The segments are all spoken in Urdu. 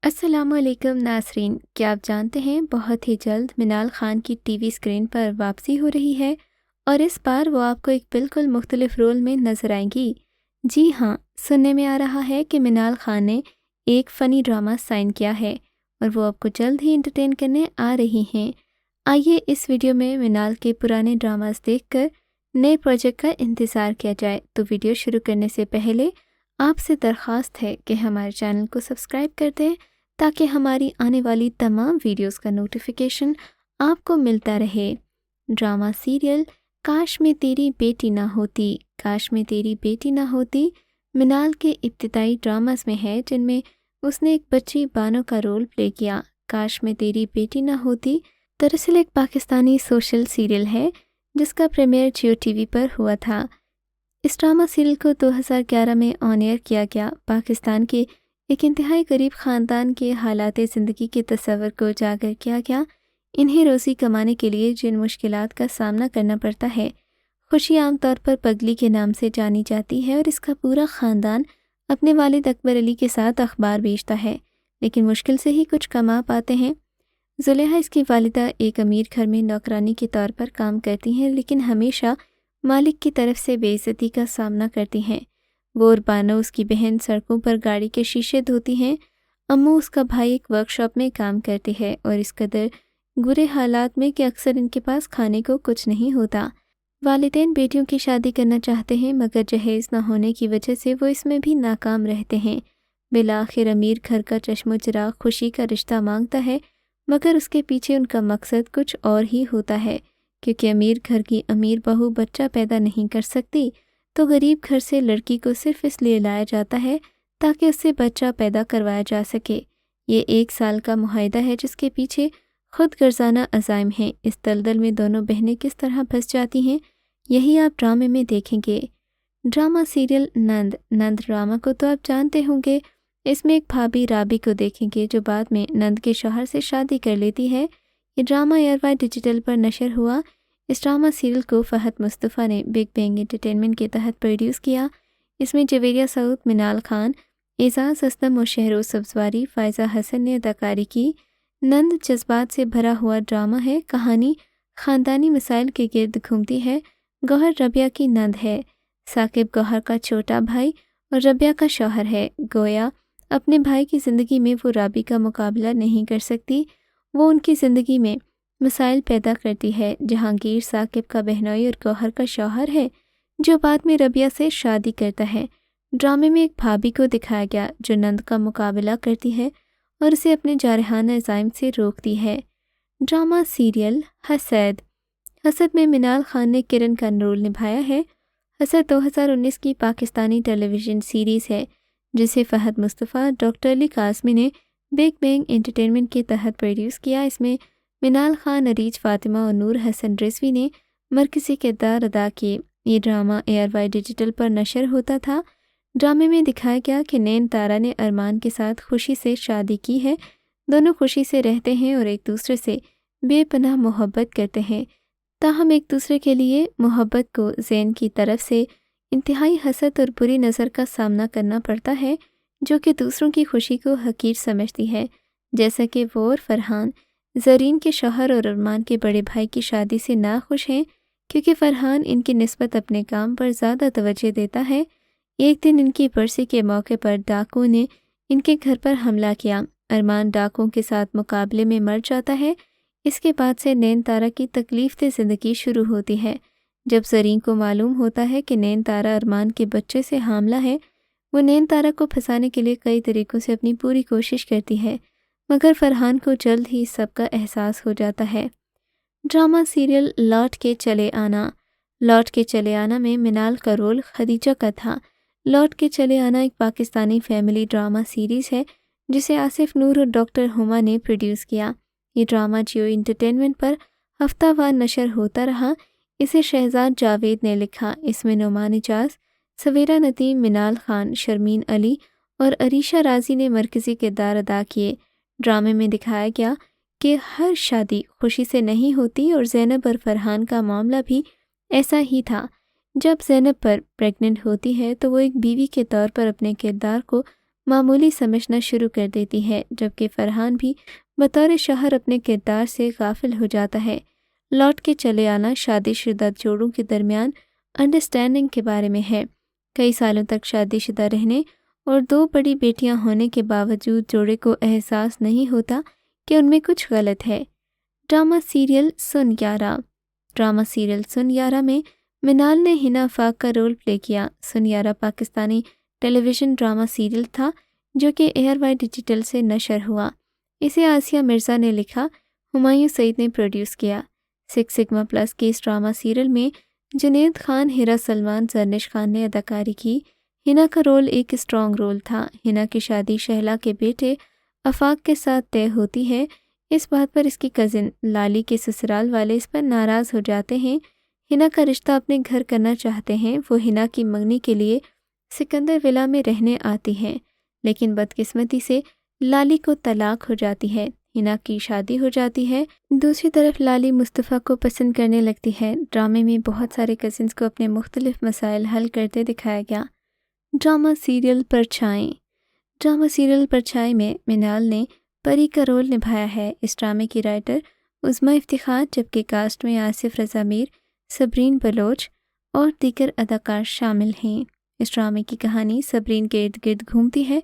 السلام علیکم ناظرین، کیا آپ جانتے ہیں بہت ہی جلد منال خان کی ٹی وی اسکرین پر واپسی ہو رہی ہے اور اس بار وہ آپ کو ایک بالکل مختلف رول میں نظر آئیں گی۔ جی ہاں، سننے میں آ رہا ہے کہ منال خان نے ایک فنی ڈرامہ سائن کیا ہے اور وہ آپ کو جلد ہی انٹرٹین کرنے آ رہی ہیں۔ آئیے اس ویڈیو میں منال کے پرانے ڈراماز دیکھ کر نئے پروجیکٹ کا انتظار کیا جائے۔ تو ویڈیو شروع کرنے سے پہلے آپ سے درخواست ہے کہ ہمارے چینل کو سبسکرائب کر دیں تاکہ ہماری آنے والی تمام ویڈیوز کا نوٹیفیکیشن آپ کو ملتا رہے۔ ڈرامہ سیریل کاش میں تیری بیٹی نہ ہوتی، کاش میں تیری بیٹی نہ ہوتی منال کے ابتدائی ڈراماز میں ہے، جن میں اس نے ایک بچی بانو کا رول پلے کیا۔ کاش میں تیری بیٹی نہ ہوتی دراصل ایک پاکستانی سوشل سیریل ہے جس کا پریمیئر جیو ٹی وی پر ہوا تھا۔ اس ڈرامہ سیریل کو 2011 میں آن ایئر کیا گیا۔ پاکستان کے ایک انتہائی غریب خاندان کے حالات زندگی کے تصور کو اجاگر کیا گیا۔ انہیں روزی کمانے کے لیے جن مشکلات کا سامنا کرنا پڑتا ہے۔ خوشی عام طور پر پگلی کے نام سے جانی جاتی ہے اور اس کا پورا خاندان اپنے والد اکبر علی کے ساتھ اخبار بیچتا ہے، لیکن مشکل سے ہی کچھ کما پاتے ہیں۔ زلیخا اس کی والدہ ایک امیر گھر میں نوکرانی کے طور پر کام کرتی ہیں، لیکن ہمیشہ مالک کی طرف سے بے عزتی کا سامنا کرتی ہیں۔ وہ اور بانو اس کی بہن سڑکوں پر گاڑی کے شیشے دھوتی ہیں۔ امو اس کا بھائی ایک ورکشاپ میں کام کرتی ہے اور اس قدر برے حالات میں کہ اکثر ان کے پاس کھانے کو کچھ نہیں ہوتا۔ والدین بیٹیوں کی شادی کرنا چاہتے ہیں مگر جہیز نہ ہونے کی وجہ سے وہ اس میں بھی ناکام رہتے ہیں۔ بالآخر امیر گھر کا چشم و چراغ خوشی کا رشتہ مانگتا ہے، مگر اس کے پیچھے ان کا مقصد کچھ اور ہی ہوتا ہے، کیونکہ امیر گھر کی امیر بہو بچہ پیدا نہیں کر سکتی تو غریب گھر سے لڑکی کو صرف اس لیے لایا جاتا ہے تاکہ اس سے بچہ پیدا کروایا جا سکے۔ یہ 1 سال کا معاہدہ ہے جس کے پیچھے خود غرضانہ عزائم ہیں۔ اس دلدل میں دونوں بہنیں کس طرح پھنس جاتی ہیں، یہی آپ ڈرامے میں دیکھیں گے۔ ڈرامہ سیریل نند ڈرامہ کو تو آپ جانتے ہوں گے۔ اس میں ایک بھابھی رابی کو دیکھیں گے جو بعد میں نند کے شوہر سے شادی کر لیتی ہے۔ یہ ڈرامہ ایئر وائی ڈیجیٹل پر نشر ہوا۔ اس ڈرامہ سیریل کو فہد مصطفیٰ نے بگ بینگ انٹرٹینمنٹ کے تحت پروڈیوس کیا۔ اس میں جویریہ سعود، منال خان، اعزاز اسلم اور شہروز سبزواری، فائزہ حسن نے اداکاری کی۔ نند جذبات سے بھرا ہوا ڈرامہ ہے۔ کہانی خاندانی مسائل کے گرد گھومتی ہے۔ گوہر ربیہ کی نند ہے۔ ثاقب گوہر کا چھوٹا بھائی اور ربیہ کا شوہر ہے۔ گویا اپنے بھائی کی زندگی میں وہ رابی کا مقابلہ نہیں کر سکتی۔ وہ ان کی زندگی میں مسائل پیدا کرتی ہے۔ جہانگیر ثاقب کا بہنوئی اور گوہر کا شوہر ہے جو بعد میں ربیہ سے شادی کرتا ہے۔ ڈرامے میں ایک بھابھی کو دکھایا گیا جو نند کا مقابلہ کرتی ہے اور اسے اپنے جارحانہ عزائم سے روکتی ہے۔ ڈرامہ سیریل حسد میں منال خان نے کرن کا رول نبھایا ہے۔ حسد 2019 کی پاکستانی ٹیلی ویژن سیریز ہے جسے فہد مصطفیٰ، ڈاکٹر علی قاسمی نے بگ بینگ انٹرٹینمنٹ کے تحت پروڈیوس کیا۔ اس میں منال خان، عریج فاطمہ اور نور حسن رضوی نے مرکزی کردار ادا کیے۔ یہ ڈرامہ ایئر وائی ڈیجیٹل پر نشر ہوتا تھا۔ ڈرامے میں دکھایا گیا کہ نین تارا نے ارمان کے ساتھ خوشی سے شادی کی ہے۔ دونوں خوشی سے رہتے ہیں اور ایک دوسرے سے بے پناہ محبت کرتے ہیں، تاہم ایک دوسرے کے لیے محبت کو زین کی طرف سے انتہائی حسد اور بری نظر کا سامنا کرنا پڑتا ہے، جو کہ دوسروں کی خوشی کو حقیر سمجھتی ہے، جیسا کہ وہ اور فرحان زرین کے شوہر اور ارمان کے بڑے بھائی کی شادی سے ناخوش ہیں، کیونکہ فرحان ان کی نسبت اپنے کام پر زیادہ توجہ دیتا ہے۔ ایک دن ان کی برسی کے موقع پر ڈاکو نے ان کے گھر پر حملہ کیا۔ ارمان ڈاکوں کے ساتھ مقابلے میں مر جاتا ہے۔ اس کے بعد سے نین تارا کی تکلیف دہ زندگی شروع ہوتی ہے۔ جب زرین کو معلوم ہوتا ہے کہ نین تارا ارمان کے بچے سے حاملہ ہے، وہ نین تارا کو پھنسانے کے لیے کئی طریقوں سے اپنی پوری کوشش کرتی ہے، مگر فرحان کو جلد ہی سب کا احساس ہو جاتا ہے۔ ڈرامہ سیریل لوٹ کے چلے آنا میں منال کا رول خدیجہ کا تھا۔ لوٹ کے چلے آنا ایک پاکستانی فیملی ڈرامہ سیریز ہے جسے آصف نور اور ڈاکٹر ہما نے پروڈیوس کیا۔ یہ ڈرامہ جیو انٹرٹینمنٹ پر ہفتہ وار نشر ہوتا رہا۔ اسے شہزاد جاوید نے لکھا۔ اس میں نعمان اجاز، سویرا ندیم، منال خان، شرمین علی اور عریشہ رازی نے مرکزی کردار ادا کیے۔ ڈرامے میں دکھایا گیا کہ ہر شادی خوشی سے نہیں ہوتی اور زینب اور فرحان کا معاملہ بھی ایسا ہی تھا۔ جب زینب پر پریگننٹ ہوتی ہے تو وہ ایک بیوی کے طور پر اپنے کردار کو معمولی سمجھنا شروع کر دیتی ہے، جبکہ فرحان بھی بطور شوہر اپنے کردار سے غافل ہو جاتا ہے۔ لوٹ کے چلے آنا شادی شدہ جوڑوں کے درمیان انڈرسٹینڈنگ کے بارے میں ہے۔ کئی سالوں تک شادی شدہ رہنے اور 2 بڑی بیٹیاں ہونے کے باوجود جوڑے کو احساس نہیں ہوتا کہ ان میں کچھ غلط ہے۔ ڈرامہ سیریل سن یارا۔ ڈرامہ سیریل سن یارا میں منال نے ہنا آفاق کا رول پلے کیا۔ سن یارا پاکستانی ٹیلی ویژن ڈرامہ سیریل تھا جو کہ ایئر وائی ڈیجیٹل سے نشر ہوا۔ اسے آسیہ مرزا نے لکھا، ہمایوں سعید نے پروڈیوس کیا۔ 6 سگما پلس کے اس ڈرامہ سیریل میں جنید خان، ہیرا سلمان، زرنش خان نے اداکاری کی۔ ہنا کا رول ایک اسٹرانگ رول تھا۔ ہنا کی شادی شہلا کے بیٹے آفاق کے ساتھ طے ہوتی ہے۔ اس بات پر اس کی کزن لالی کے سسرال والے اس پر ناراض ہو جاتے ہیں۔ ہنا کا رشتہ اپنے گھر کرنا چاہتے ہیں۔ وہ ہنا کی منگنی کے لیے سکندر ولا میں رہنے آتی ہیں، لیکن بدقسمتی سے لالی کو طلاق ہو جاتی ہے۔ ہنا کی شادی ہو جاتی ہے۔ دوسری طرف لالی مصطفیٰ کو پسند کرنے لگتی ہے۔ ڈرامے میں بہت سارے کزنز کو اپنے مختلف مسائل حل کرتے دکھایا گیا۔ Drama serial Parchaiyan. Drama serial Parchaiyan میں منال نے پری کا رول نبھایا ہے۔ اس ڈرامے کی رائٹر عظمیٰ افتخار، جبکہ کاسٹ میں آصف رضا میر، صبرین بلوچ اور دیگر اداکار شامل ہیں۔ اس ڈرامے کی کہانی صبرین کے ارد گرد گھومتی ہے،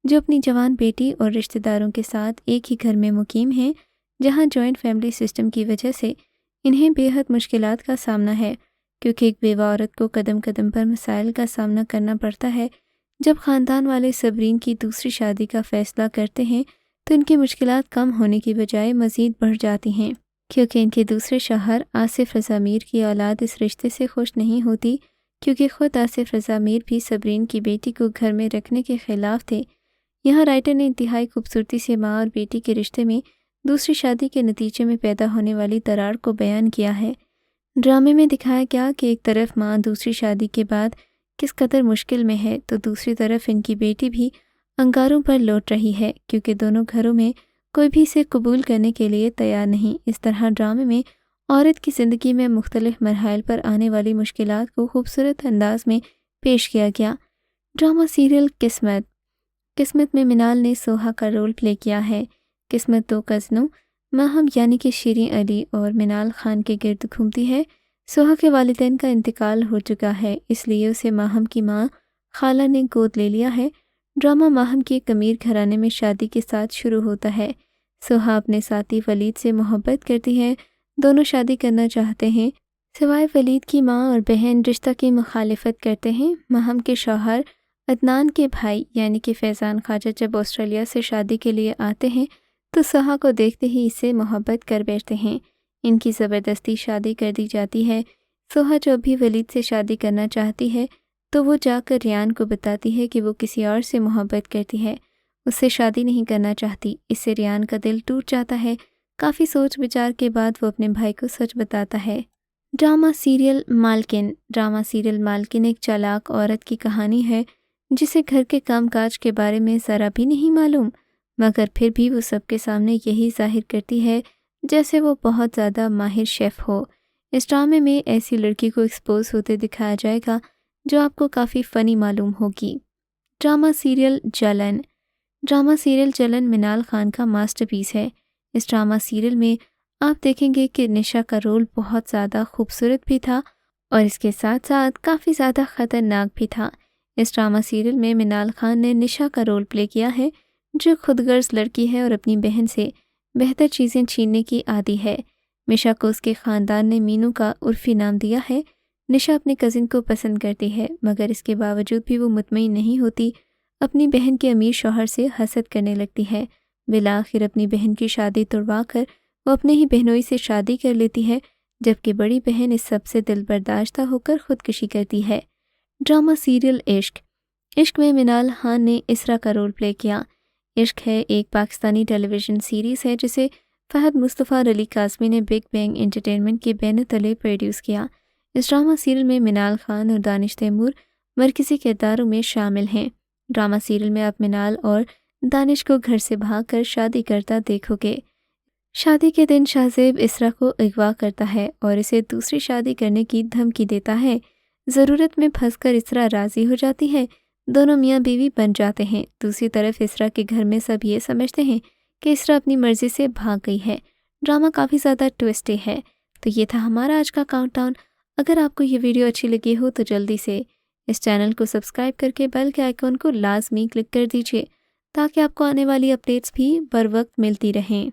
جو اپنی جوان بیٹی اور رشتہ داروں کے ساتھ ایک ہی گھر میں مقیم ہیں، جہاں جوائنٹ فیملی سسٹم کی وجہ سے انہیں بے حد مشکلات کا سامنا ہے، کیونکہ ایک بیوہ عورت کو قدم قدم پر مسائل کا سامنا کرنا پڑتا ہے۔ جب خاندان والے صبرین کی دوسری شادی کا فیصلہ کرتے ہیں تو ان کی مشکلات کم ہونے کی بجائے مزید بڑھ جاتی ہیں، کیونکہ ان کے دوسرے شوہر آصف رضا میر کی اولاد اس رشتے سے خوش نہیں ہوتی، کیونکہ خود آصف رضا میر بھی صبرین کی بیٹی کو گھر میں رکھنے کے خلاف تھے۔ یہاں رائٹر نے انتہائی خوبصورتی سے ماں اور بیٹی کے رشتے میں دوسری شادی کے نتیجے میں پیدا ہونے والی دراڑ کو بیان کیا ہے۔ ڈرامے میں دکھایا گیا کہ ایک طرف ماں دوسری شادی کے بعد کس قدر مشکل میں ہے، تو دوسری طرف ان کی بیٹی بھی انگاروں پر لوٹ رہی ہے، کیونکہ دونوں گھروں میں کوئی بھی اسے قبول کرنے کے لیے تیار نہیں۔ اس طرح ڈرامے میں عورت کی زندگی میں مختلف مراحل پر آنے والی مشکلات کو خوبصورت انداز میں پیش کیا گیا۔ ڈرامہ سیریل قسمت۔ قسمت میں منال نے سوہا کا رول پلے کیا ہے۔ قسمت 2 کزنوں ماہم یعنی کہ شیریں علی اور منال خان کے گرد گھومتی ہے۔ سوہا کے والدین کا انتقال ہو چکا ہے، اس لیے اسے ماہم کی ماں خالہ نے گود لے لیا ہے۔ ڈرامہ ماہم کے ایک امیر گھرانے میں شادی کے ساتھ شروع ہوتا ہے۔ سوہا اپنے ساتھی ولید سے محبت کرتی ہے، دونوں شادی کرنا چاہتے ہیں، سوائے ولید کی ماں اور بہن رشتہ کی مخالفت کرتے ہیں۔ ماہم کے شوہر عدنان کے بھائی یعنی کہ فیضان خواجہ جب آسٹریلیا سے شادی کے لیے آتے ہیں تو سوہا کو دیکھتے ہی اس سے محبت کر بیٹھتے ہیں۔ ان کی زبردستی شادی کر دی جاتی ہے۔ سوہا جو بھی ولید سے شادی کرنا چاہتی ہے تو وہ جا کر ریان کو بتاتی ہے کہ وہ کسی اور سے محبت کرتی ہے، اس سے شادی نہیں کرنا چاہتی۔ اس سے ریان کا دل ٹوٹ جاتا ہے۔ کافی سوچ بچار کے بعد وہ اپنے بھائی کو سچ بتاتا ہے۔ Drama serial Malkin. Drama serial Malkin ایک چالاک عورت کی کہانی ہے جسے گھر کے کام کاج کے بارے میں ذرا بھی نہیں معلوم، مگر پھر بھی وہ سب کے سامنے یہی ظاہر کرتی ہے جیسے وہ بہت زیادہ ماہر شیف ہو۔ اس ڈرامے میں ایسی لڑکی کو ایکسپوز ہوتے دکھایا جائے گا جو آپ کو کافی فنی معلوم ہوگی۔ ڈرامہ سیریل جلن۔ ڈرامہ سیریل جلن منال خان کا ماسٹر پیس ہے۔ اس ڈرامہ سیریل میں آپ دیکھیں گے کہ نشا کا رول بہت زیادہ خوبصورت بھی تھا اور اس کے ساتھ ساتھ کافی زیادہ خطرناک بھی تھا۔ اس ڈرامہ سیریل میں منال خان نے نشا کا رول پلے کیا ہے، جو خود غرض لڑکی ہے اور اپنی بہن سے بہتر چیزیں چھیننے کی عادی ہے۔ نشا کو اس کے خاندان نے مینو کا عرفی نام دیا ہے۔ نشا اپنے کزن کو پسند کرتی ہے، مگر اس کے باوجود بھی وہ مطمئن نہیں ہوتی، اپنی بہن کے امیر شوہر سے حسد کرنے لگتی ہے۔ بالآخر اپنی بہن کی شادی توڑوا کر وہ اپنے ہی بہنوئی سے شادی کر لیتی ہے، جبکہ بڑی بہن اس سب سے دل برداشتہ ہو کر خودکشی کرتی ہے۔ ڈرامہ سیریل عشق۔ عشق میں منال خان نے اسرا کا رول پلے کیا۔ عشق ہے ایک پاکستانی ٹیلی ویژن سیریز ہے جسے فہد مصطفیٰ اور علی قاسمی نے بگ بینگ انٹرٹینمنٹ کے بینر تلے پروڈیوس کیا۔ اس ڈرامہ سیریل میں منال خان اور دانش تیمور مرکزی کرداروں میں شامل ہیں۔ ڈرامہ سیریل میں آپ منال اور دانش کو گھر سے بھاگ کر شادی کرتا دیکھو گے۔ شادی کے دن شاہزیب اسرا کو اغوا کرتا ہے اور اسے دوسری شادی کرنے کی دھمکی دیتا ہے۔ ضرورت میں پھنس کر اسرا راضی ہو جاتی ہے، دونوں میاں بیوی بن جاتے ہیں۔ دوسری طرف اسرا کے گھر میں سب یہ سمجھتے ہیں کہ اسرا اپنی مرضی سے بھاگ گئی ہے۔ ڈرامہ کافی زیادہ ٹویسٹی ہے۔ تو یہ تھا ہمارا آج کا کاؤنٹ ڈاؤن۔ اگر آپ کو یہ ویڈیو اچھی لگی ہو تو جلدی سے اس چینل کو سبسکرائب کر کے بیل کے آئیکن کو لازمی کلک کر دیجیے تاکہ آپ کو آنے والی اپڈیٹس بھی بر وقت ملتی رہیں۔